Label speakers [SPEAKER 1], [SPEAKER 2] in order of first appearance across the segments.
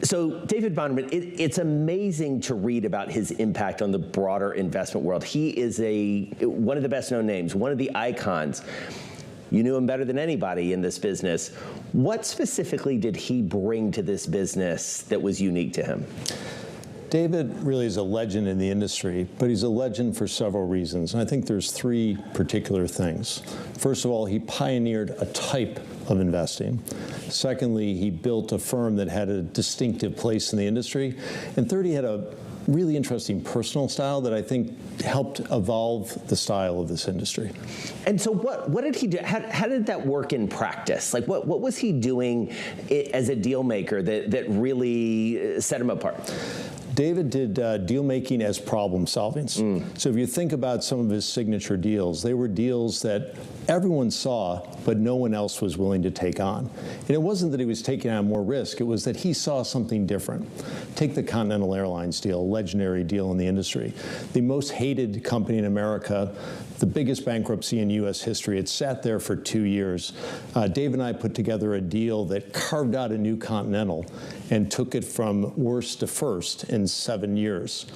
[SPEAKER 1] So David Bonderman, it's amazing to read about his impact on the broader investment world. He is one of the best known names, one of the icons. You knew him better than anybody in this business. What specifically did he bring to this business that was unique to him?
[SPEAKER 2] David really is a legend in the industry, but he's a legend for several reasons. And I think there's three particular things. First of all, he pioneered a type of investing. Secondly, he built a firm that had a distinctive place in the industry. And third, he had a really interesting personal style that I think helped evolve the style of this industry.
[SPEAKER 1] And so what did he do? How did that work in practice? Like what was he doing as a deal maker that really set him apart?
[SPEAKER 2] David did deal making as problem solvings. So if you think about some of his signature deals, they were deals that everyone saw, but no one else was willing to take on. And it wasn't that he was taking on more risk, it was that he saw something different. Take the Continental Airlines deal, a legendary deal in the industry. The most hated company in America, the biggest bankruptcy in U.S. history. It sat there for 2 years. Dave and I put together a deal that carved out a new Continental and took it from worst to first in 7 years.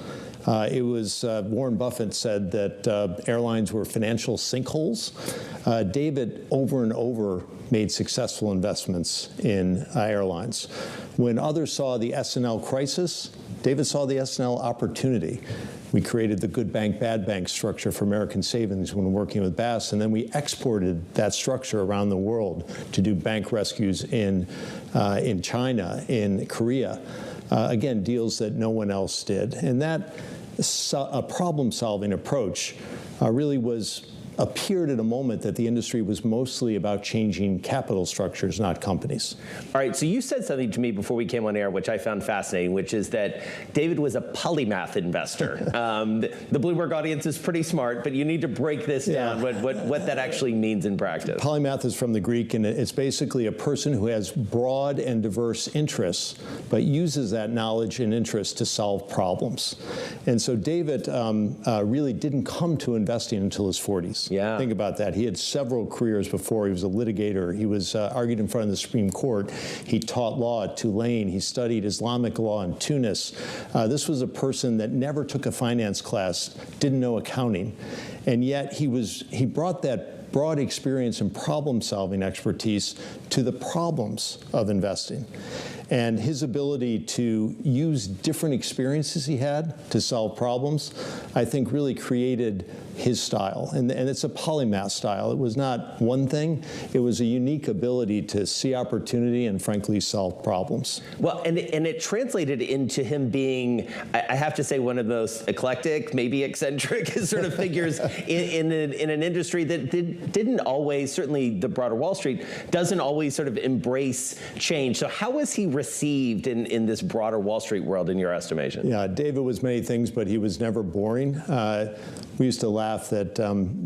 [SPEAKER 2] It was, Warren Buffett said that airlines were financial sinkholes. David, over and over, made successful investments in airlines. When others saw the S&L crisis, David saw the S&L opportunity. We created the good bank, bad bank structure for American Savings when working with Bass, and then we exported that structure around the world to do bank rescues in China, in Korea. Again, deals that no one else did. And that problem-solving approach really appeared at a moment that the industry was mostly about changing capital structures, not companies.
[SPEAKER 1] All right, so you said something to me before we came on air, which I found fascinating, which is that David was a polymath investor. The Bloomberg audience is pretty smart, but you need to break this down, what that actually means in practice.
[SPEAKER 2] Polymath is from the Greek, and it's basically a person who has broad and diverse interests, but uses that knowledge and interest to solve problems. And so David really didn't come to investing until his 40s.
[SPEAKER 1] Yeah.
[SPEAKER 2] Think about that. He had several careers before. He was a litigator. He was argued in front of the Supreme Court. He taught law at Tulane. He studied Islamic law in Tunis. This was a person that never took a finance class, didn't know accounting, and yet he brought that broad experience and problem-solving expertise to the problems of investing. And his ability to use different experiences he had to solve problems, I think really created his style. And it's a polymath style. It was not one thing. It was a unique ability to see opportunity and, frankly, solve problems.
[SPEAKER 1] Well, and it translated into him being, I have to say, one of the most eclectic, maybe eccentric sort of figures in an industry that didn't always, certainly the broader Wall Street, doesn't always sort of embrace change. So how was he received in this broader Wall Street world, in your estimation?
[SPEAKER 2] Yeah, David was many things, but he was never boring. We used to laugh that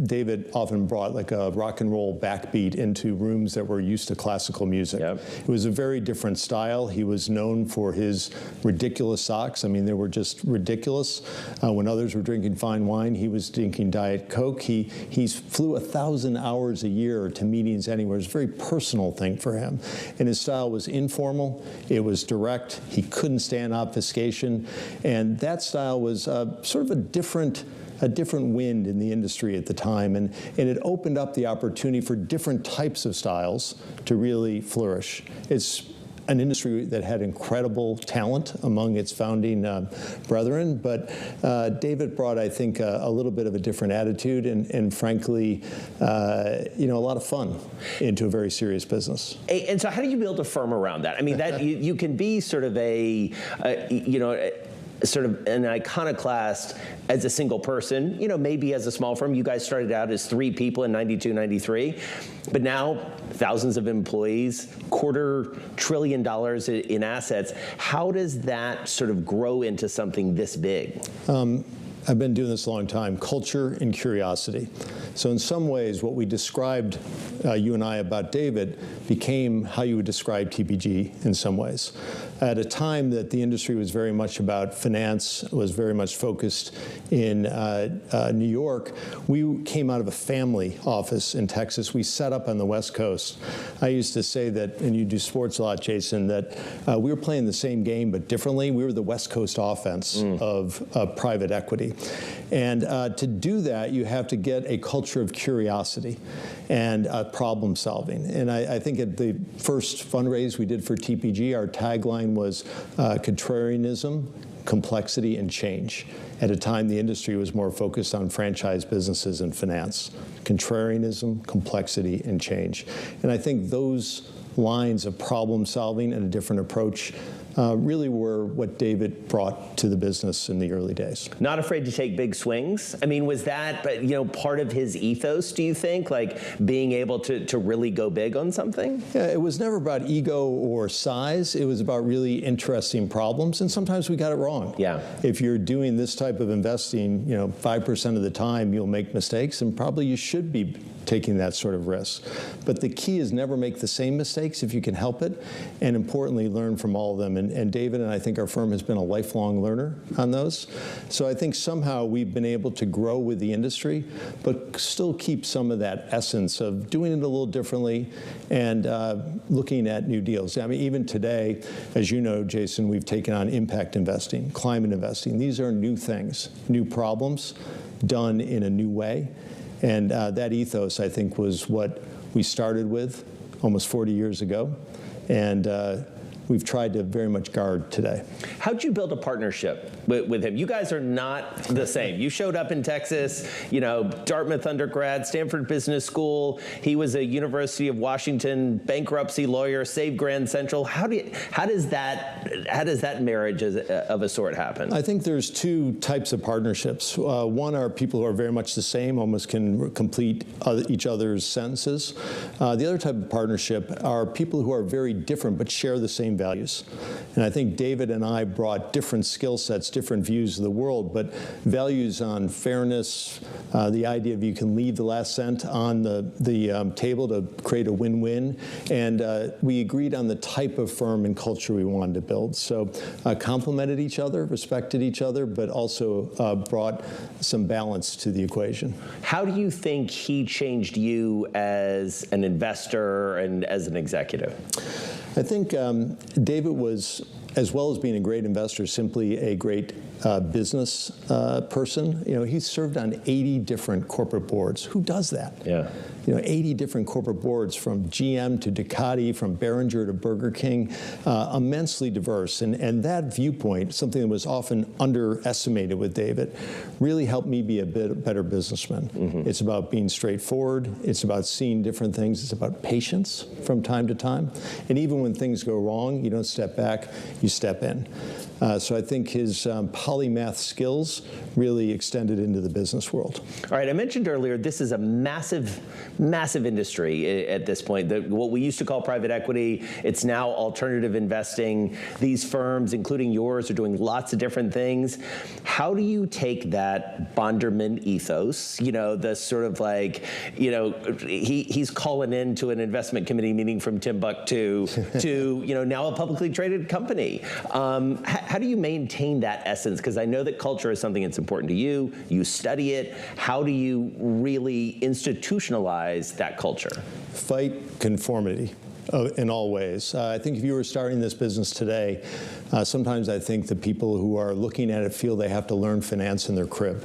[SPEAKER 2] David often brought like a rock and roll backbeat into rooms that were used to classical music.
[SPEAKER 1] Yep.
[SPEAKER 2] It was a very different style. He was known for his ridiculous socks. I mean, they were just ridiculous. When others were drinking fine wine, he was drinking Diet Coke. He flew 1,000 hours a year to meetings anywhere. It was a very personal thing for him. And his style was informal. It was direct. He couldn't stand obfuscation. And that style was sort of a different wind in the industry at the time, and it opened up the opportunity for different types of styles to really flourish. It's an industry that had incredible talent among its founding brethren, but David brought, I think, a little bit of a different attitude and frankly, a lot of fun into a very serious business.
[SPEAKER 1] And so how do you build a firm around that? I mean, that you can be sort of sort of an iconoclast as a single person, maybe as a small firm. You guys started out as 3 people in 92, 93, but now thousands of employees, $250 billion in assets. How does that sort of grow into something this big?
[SPEAKER 2] I've been doing this a long time, culture and curiosity. So in some ways, what we described, you and I, about David became how you would describe TPG in some ways. at a time that the industry was very much about finance, was very much focused in New York. We came out of a family office in Texas. We set up on the West Coast. I used to say that, and you do sports a lot, Jason, that we were playing the same game but differently. We were the West Coast offense of private equity. And to do that, you have to get a culture of curiosity and problem solving. And I think at the first fundraise we did for TPG, our tagline was contrarianism, complexity, and change. At a time, the industry was more focused on franchise businesses and finance. Contrarianism, complexity, and change. And I think those lines of problem solving and a different approach really were what David brought to the business in the early days.
[SPEAKER 1] Not afraid to take big swings. I mean, was that, part of his ethos, do you think? Like being able to really go big on something?
[SPEAKER 2] Yeah, it was never about ego or size. It was about really interesting problems, and sometimes we got it wrong.
[SPEAKER 1] Yeah.
[SPEAKER 2] If you're doing this type of investing, 5% of the time you'll make mistakes, and probably you should be taking that sort of risk. But the key is never make the same mistakes if you can help it, and importantly, learn from all of them. And David and I think our firm has been a lifelong learner on those. So I think somehow we've been able to grow with the industry, but still keep some of that essence of doing it a little differently and looking at new deals. I mean, even today, as you know, Jason, we've taken on impact investing, climate investing. These are new things, new problems done in a new way. And that ethos, I think, was what we started with almost 40 years ago. And we've tried to very much guard today.
[SPEAKER 1] How'd you build a partnership with him? You guys are not the same. You showed up in Texas, Dartmouth undergrad, Stanford Business School. He was a University of Washington bankruptcy lawyer, saved Grand Central. How does that marriage of a sort happen?
[SPEAKER 2] I think there's two types of partnerships. One are people who are very much the same, almost can complete each other's sentences. The other type of partnership are people who are very different but share the same values. And I think David and I brought different skill sets, different views of the world, but values on fairness, the idea of you can leave the last cent on the table to create a win-win, and we agreed on the type of firm and culture we wanted to build. So complemented each other, respected each other, but also brought some balance to the equation.
[SPEAKER 1] How do you think he changed you as an investor and as an executive?
[SPEAKER 2] I think David was, as well as being a great investor, simply a great business person. He served on 80 different corporate boards. Who does that?
[SPEAKER 1] Yeah.
[SPEAKER 2] 80 different corporate boards, from GM to Ducati, from Behringer to Burger King, immensely diverse. And that viewpoint, something that was often underestimated with David, really helped me be a better businessman. Mm-hmm. It's about being straightforward. It's about seeing different things. It's about patience from time to time. And even when things go wrong, you don't step back, you step in. So I think his polymath skills really extended into the business world.
[SPEAKER 1] All right, I mentioned earlier, this is a massive industry at this point. What we used to call private equity, it's now alternative investing. These firms, including yours, are doing lots of different things. How do you take that Bonderman ethos, the sort of he's calling in to an investment committee meeting from Timbuktu to, now a publicly traded company. How do you maintain that essence? Because I know that culture is something that's important to you. You study it. How do you really institutionalize that culture?
[SPEAKER 2] Fight conformity in all ways. I think if you were starting this business today, sometimes I think the people who are looking at it feel they have to learn finance in their crib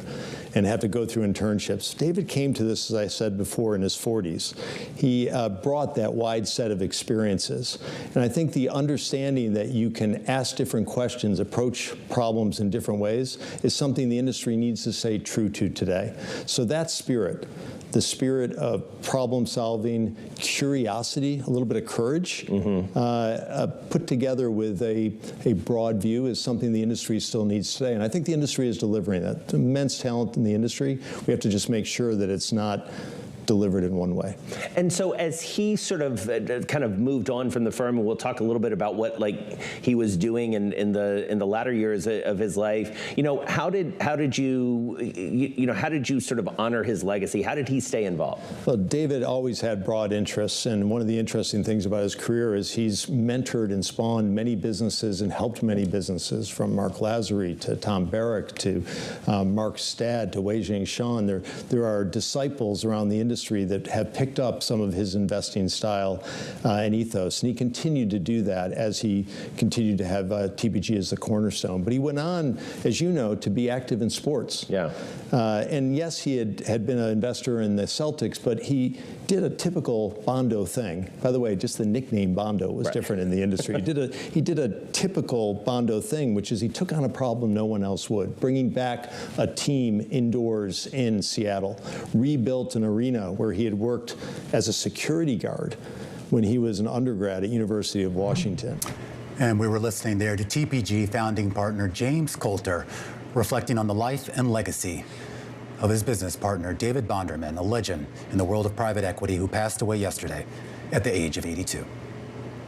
[SPEAKER 2] and have to go through internships. David came to this, as I said before, in his 40s. He brought that wide set of experiences. And I think the understanding that you can ask different questions, approach problems in different ways, is something the industry needs to stay true to today. So that spirit, the spirit of problem solving, curiosity, a little bit of courage, put together with a broad view, is something the industry still needs today. And I think the industry is delivering that. Immense talent in the industry. We have to just make sure that it's not delivered in one way.
[SPEAKER 1] And so as he sort of kind of moved on from the firm, and we'll talk a little bit about what he was doing in the latter years of his life, how did you sort of honor his legacy? How did he stay involved?
[SPEAKER 2] Well, David always had broad interests, and one of the interesting things about his career is he's mentored and spawned many businesses and helped many businesses, from Mark Lazary to Tom Barrack to Mark Stad to Wei Jing Shan. There are disciples around the industry that have picked up some of his investing style and ethos, and he continued to do that as he continued to have TPG as the cornerstone. But he went on, as you know, to be active in sports.
[SPEAKER 1] Yeah.
[SPEAKER 2] And yes, he had been an investor in the Celtics, but he did a typical Bondo thing. By the way, just the nickname Bondo was different in the industry. He did a typical Bondo thing, which is he took on a problem no one else would, bringing back a team indoors in Seattle, rebuilt an arena where he had worked as a security guard when he was an undergrad at University of Washington.
[SPEAKER 3] And we were listening there to TPG founding partner James Coulter, reflecting on the life and legacy of his business partner, David Bonderman, a legend in the world of private equity who passed away yesterday at the age of 82.